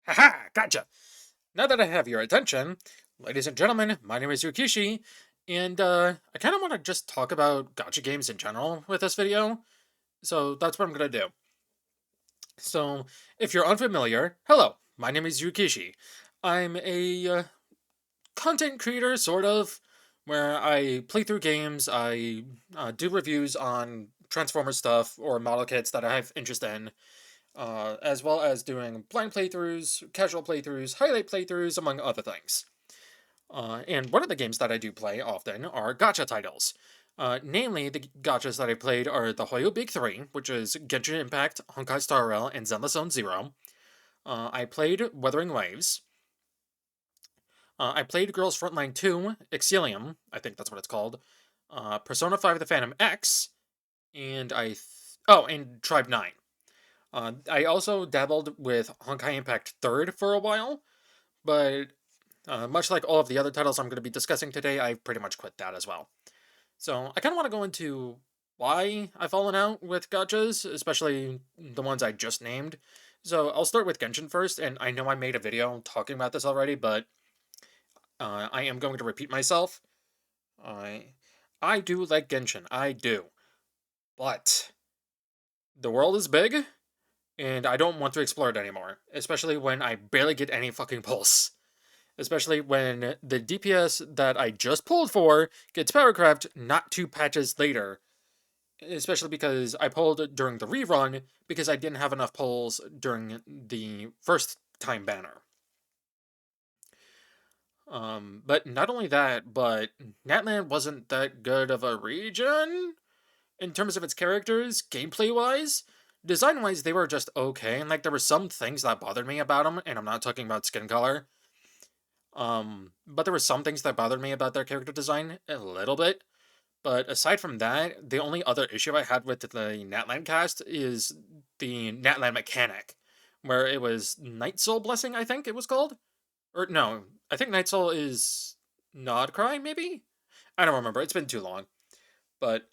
Haha, gotcha! Now that I have your attention, ladies and gentlemen, my name is Yukishi, and I kind of want to just talk about gotcha games in general with this video, so that's what I'm gonna do. So, if you're unfamiliar, hello, my name is Yukishi. I'm a content creator, sort of, where I play through games, I do reviews on Transformer stuff or model kits that I have interest in, as well as doing blind playthroughs, casual playthroughs, highlight playthroughs, among other things. And one of the games that I do play often are gotcha titles. Namely, the gotchas that I played are the Hoyo Big 3, which is Genshin Impact, Honkai Star Rail, and Zenless Zone Zero. I played Wuthering Waves. I played Girls Frontline 2, Exilium, I think that's what it's called. Persona 5 The Phantom X, and and Tribe 9. I also dabbled with Honkai Impact 3rd for a while, but much like all of the other titles I'm going to be discussing today, I pretty much quit that as well. So I kind of want to go into why I've fallen out with gachas, especially the ones I just named. So I'll start with Genshin first, and I know I made a video talking about this already, but I am going to repeat myself. I do like Genshin, I do. But the world is big, and I don't want to explore it anymore, especially when I barely get any fucking pulse. Especially when the DPS that I just pulled for gets powercraft not 2 patches later. Especially because I pulled during the rerun because I didn't have enough pulls during the first time banner. But not only that, but Natlan wasn't that good of a region in terms of its characters, gameplay wise. Design wise, they were just okay, and like there were some things that bothered me about them, and I'm not talking about skin color. But there were some things that bothered me about their character design a little bit. But aside from that, the only other issue I had with the Natlan cast is the Natlan mechanic, where it was Night Soul Blessing, I think it was called? Or no, I think Night Soul is Nod Cry, maybe? I don't remember, it's been too long. But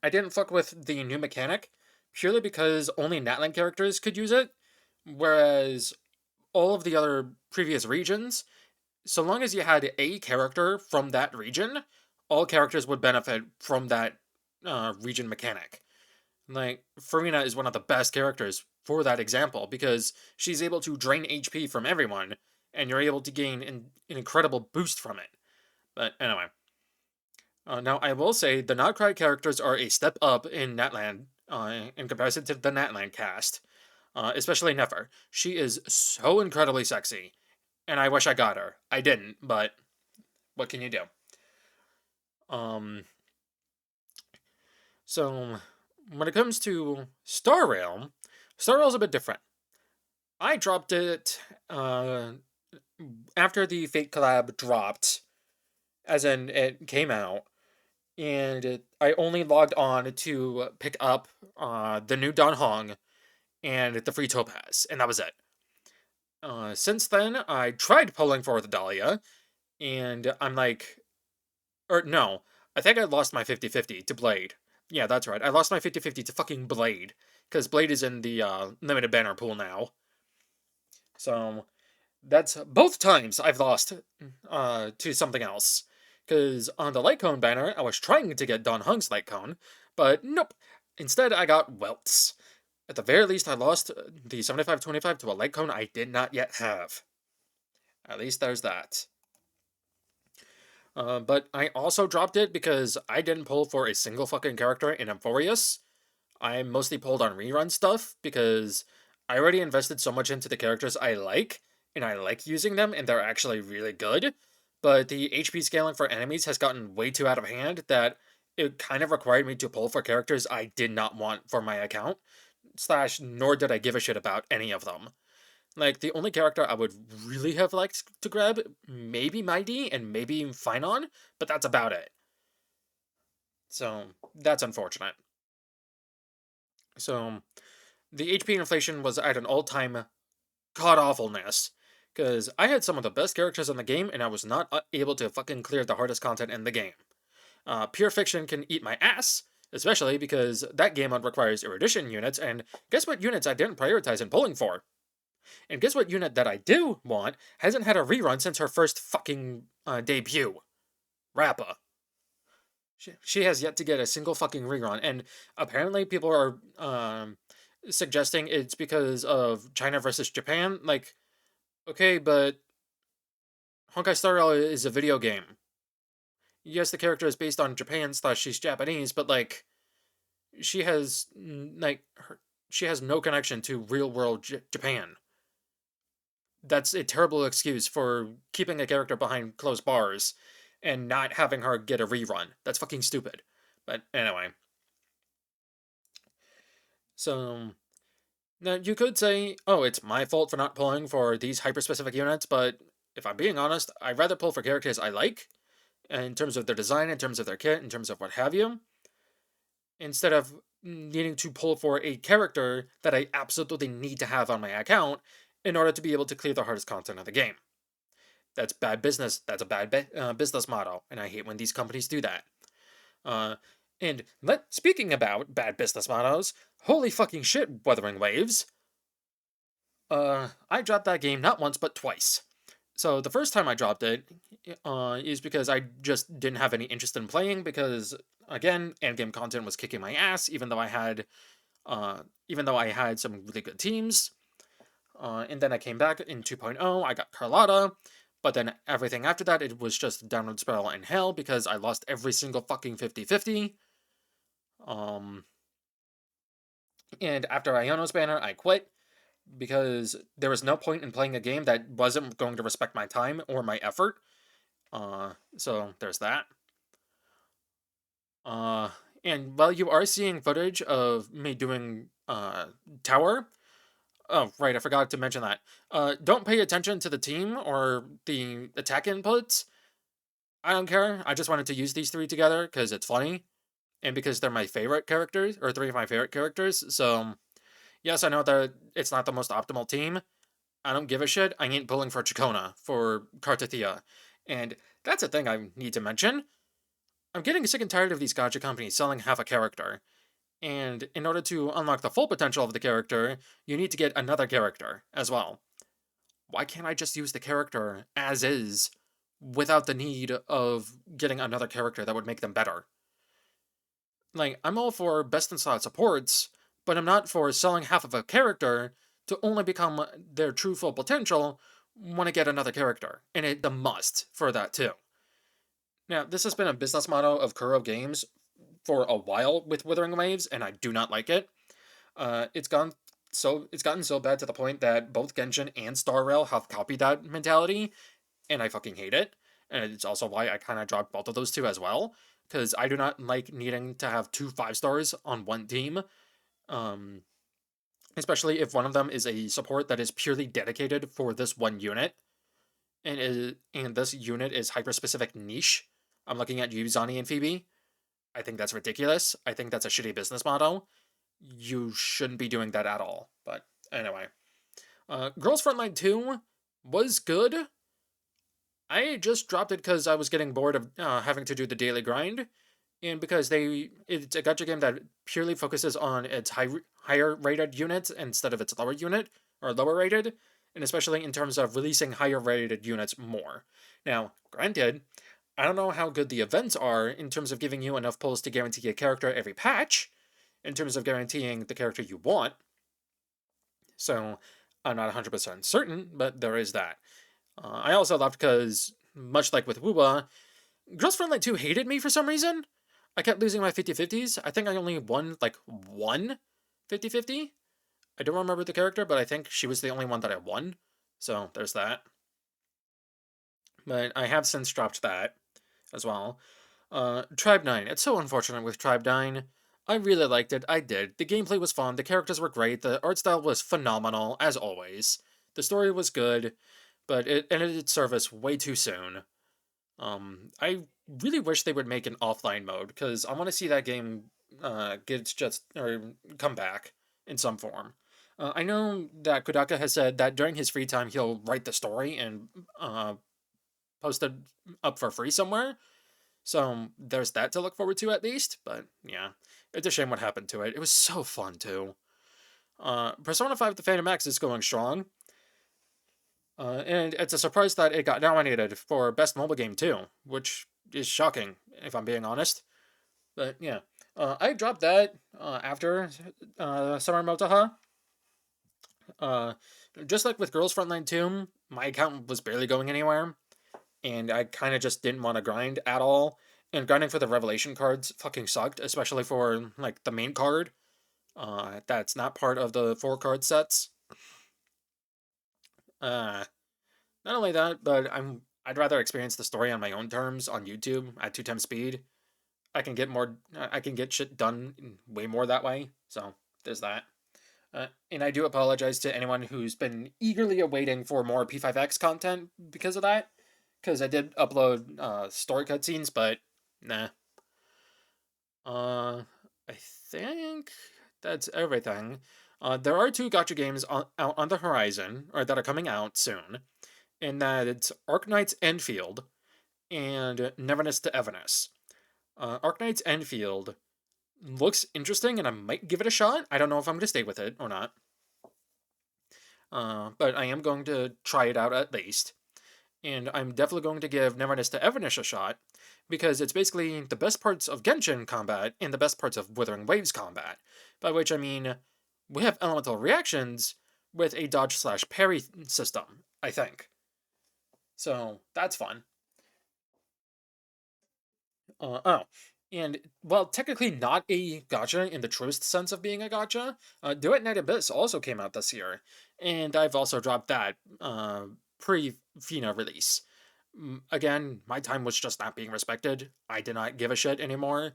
I didn't fuck with the new mechanic, purely because only Natlan characters could use it, whereas all of the other previous regions, so long as you had a character from that region, all characters would benefit from that region mechanic. Like, Farina is one of the best characters for that example because she's able to drain HP from everyone, and you're able to gain an incredible boost from it. But anyway. Now, I will say the Notcry characters are a step up in Natlan in comparison to the Natlan cast, especially Nefer. She is so incredibly sexy, and I wish I got her. I didn't, but what can you do? Um, so when it comes to Star Rail, Star Rail's a bit different. I dropped it after the Fate collab dropped, as in it came out, and I only logged on to pick up the new Dan Hong and the free Topaz, and that was it. Since then, I tried pulling for the Dahlia, and I'm like, or no, I think I lost my 50-50 to Blade. Yeah, that's right. I lost my 50-50 to fucking Blade, because Blade is in the limited banner pool now. So, that's both times I've lost to something else. Because on the Light Cone banner, I was trying to get Don Hung's Light Cone, but nope. Instead, I got Welts. At the very least, I lost the 75-25 to a Light Cone I did not yet have. At least there's that. But I also dropped it because I didn't pull for a single fucking character in Amphorius. I mostly pulled on rerun stuff because I already invested so much into the characters I like, and I like using them, and they're actually really good. But the HP scaling for enemies has gotten way too out of hand that it kind of required me to pull for characters I did not want for my account, slash, nor did I give a shit about any of them. Like, the only character I would really have liked to grab, maybe Mighty and maybe Finon, but that's about it. So, that's unfortunate. So, the HP inflation was at an all-time god-awfulness, because I had some of the best characters in the game, and I was not able to fucking clear the hardest content in the game. Pure Fiction can eat my ass, especially because that game mode requires erudition units, and guess what units I didn't prioritize in pulling for? And guess what unit that I do want hasn't had a rerun since her first fucking debut? Rappa. She has yet to get a single fucking rerun, and apparently people are suggesting it's because of China versus Japan. Like, okay, but Honkai Star Rail is a video game. Yes, the character is based on Japan slash she's Japanese, but like, she has she has no connection to real world Japan. That's a terrible excuse for keeping a character behind closed bars and not having her get a rerun. That's fucking stupid. But anyway, so now you could say, oh, it's my fault for not pulling for these hyper-specific units, but if I'm being honest, I'd rather pull for characters I like, in terms of their design, in terms of their kit, in terms of what have you, instead of needing to pull for a character that I absolutely need to have on my account in order to be able to clear the hardest content of the game. That's bad business. That's a bad business model, and I hate when these companies do that. Uh, and speaking about bad business models, holy fucking shit, Wuthering Waves. I dropped that game not once but twice. So the first time I dropped it is because I just didn't have any interest in playing because again, endgame content was kicking my ass, even though I had some really good teams. And then I came back in 2.0, I got Carlotta, but then everything after that, it was just downward spiral and hell because I lost every single fucking 50-50. And after Iono's banner, I quit because there was no point in playing a game that wasn't going to respect my time or my effort. So there's that. And while you are seeing footage of me doing tower, oh right, I forgot to mention that. Don't pay attention to the team or the attack inputs. I don't care. I just wanted to use these three together because it's funny, and because they're my favorite characters, or three of my favorite characters. So yes, I know that it's not the most optimal team. I don't give a shit. I ain't pulling for Chacona for Kartathea. And that's a thing I need to mention. I'm getting sick and tired of these gacha companies selling half a character. And in order to unlock the full potential of the character, you need to get another character as well. Why can't I just use the character as is without the need of getting another character that would make them better? Like, I'm all for best in slot supports, but I'm not for selling half of a character to only become their true full potential when I get another character. And it's a must for that too. Now, this has been a business model of Kuro Games for a while with Wuthering Waves, and I do not like it. It's gotten so bad to the point that both Genshin and Star Rail have copied that mentality, and I fucking hate it. And it's also why I kind of dropped both of those two as well, because I do not like needing to have 2 5-stars on one team, um, especially if one of them is a support that is purely dedicated for this one unit, and this unit is hyper-specific niche. I'm looking at you, Zani and Phoebe. I think that's ridiculous. I think that's a shitty business model. You shouldn't be doing that at all. But anyway. Girls Frontline 2 was good. I just dropped it because I was getting bored of having to do the daily grind. And because it's a gacha game that purely focuses on its higher rated units instead of its lower unit, or lower rated, and especially in terms of releasing higher rated units more. Now, granted, I don't know how good the events are in terms of giving you enough pulls to guarantee a character every patch, in terms of guaranteeing the character you want. So, I'm not 100% certain, but there is that. I also left because, much like with Wuba, Girls Frontline 2 hated me for some reason. I kept losing my 50-50s. I think I only won, like, one 50-50. I don't remember the character, but I think she was the only one that I won. So, there's that. But I have since dropped that as well. Tribe 9. It's so unfortunate with Tribe 9. I really liked it. I did. The gameplay was fun. The characters were great. The art style was phenomenal, as always. The story was good, but it ended its service way too soon. I really wish they would make an offline mode, because I want to see that game come back in some form. I know that Kodaka has said that during his free time he'll write the story and post it up for free somewhere. So there's that to look forward to at least. But yeah, it's a shame what happened to it. It was so fun too. Persona 5 The Phantom X is going strong. And it's a surprise that it got nominated for Best Mobile Game too, which is shocking, if I'm being honest. But yeah, I dropped that after Summer Motoha. Uh, just like with Girls Frontline 2, my account was barely going anywhere, and I kind of just didn't want to grind at all. And grinding for the Revelation cards fucking sucked, especially for like the main card. That's not part of the 4 card sets. Uh, Not only that, but I'd rather experience the story on my own terms on YouTube at 2 times speed. I can get more. I can get shit done way more that way. So there's that. And I do apologize to anyone who's been eagerly awaiting for more P5X content because of that. Because I did upload story cutscenes, but nah. I think that's everything. There are 2 gacha games out on the horizon, or that are coming out soon, and that it's Arknights Enfield and Neverness to Everness. Arknights Enfield looks interesting, and I might give it a shot. I don't know if I'm going to stay with it or not. But I am going to try it out at least. And I'm definitely going to give Neverness to Everness a shot, because it's basically the best parts of Genshin combat and the best parts of Withering Waves combat. By which I mean, we have elemental reactions with a dodge/parry system, I think. So that's fun. Oh, and well, technically not a gacha in the truest sense of being a gacha. Duet Night Abyss also came out this year, and I've also dropped that pre-Fina release. Again, my time was just not being respected. I did not give a shit anymore.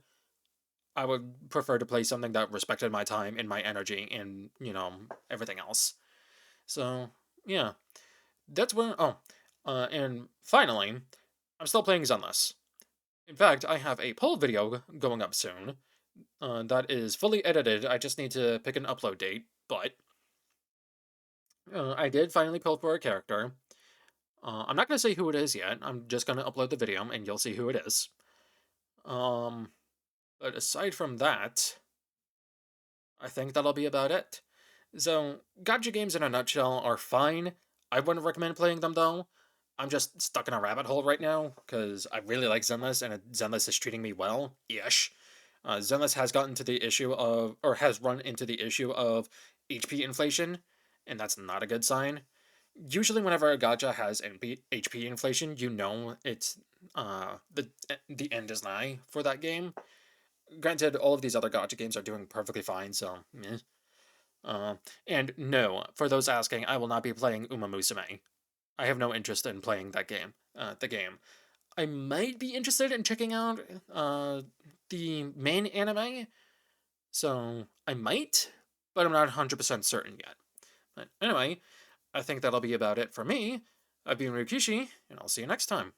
I would prefer to play something that respected my time and my energy and, everything else. So, yeah. That's where. Oh, and finally, I'm still playing Zenless. In fact, I have a poll video going up soon that is fully edited. I just need to pick an upload date, but I did finally poll for a character. I'm not going to say who it is yet. I'm just going to upload the video and you'll see who it is. But aside from that, I think that'll be about it. So, gacha games in a nutshell are fine. I wouldn't recommend playing them though. I'm just stuck in a rabbit hole right now because I really like Zenless and Zenless is treating me well ish. Zenless has gotten to the issue of, or has run into the issue of HP inflation, and that's not a good sign. Usually, whenever a gacha has HP inflation, you know it's the end is nigh for that game. Granted, all of these other gacha games are doing perfectly fine, so meh. And no, for those asking, I will not be playing Uma Musume. I have no interest in playing that game. The game. I might be interested in checking out the main anime, so I might, but I'm not 100% certain yet. But anyway, I think that'll be about it for me. I've been Ryukishi, and I'll see you next time.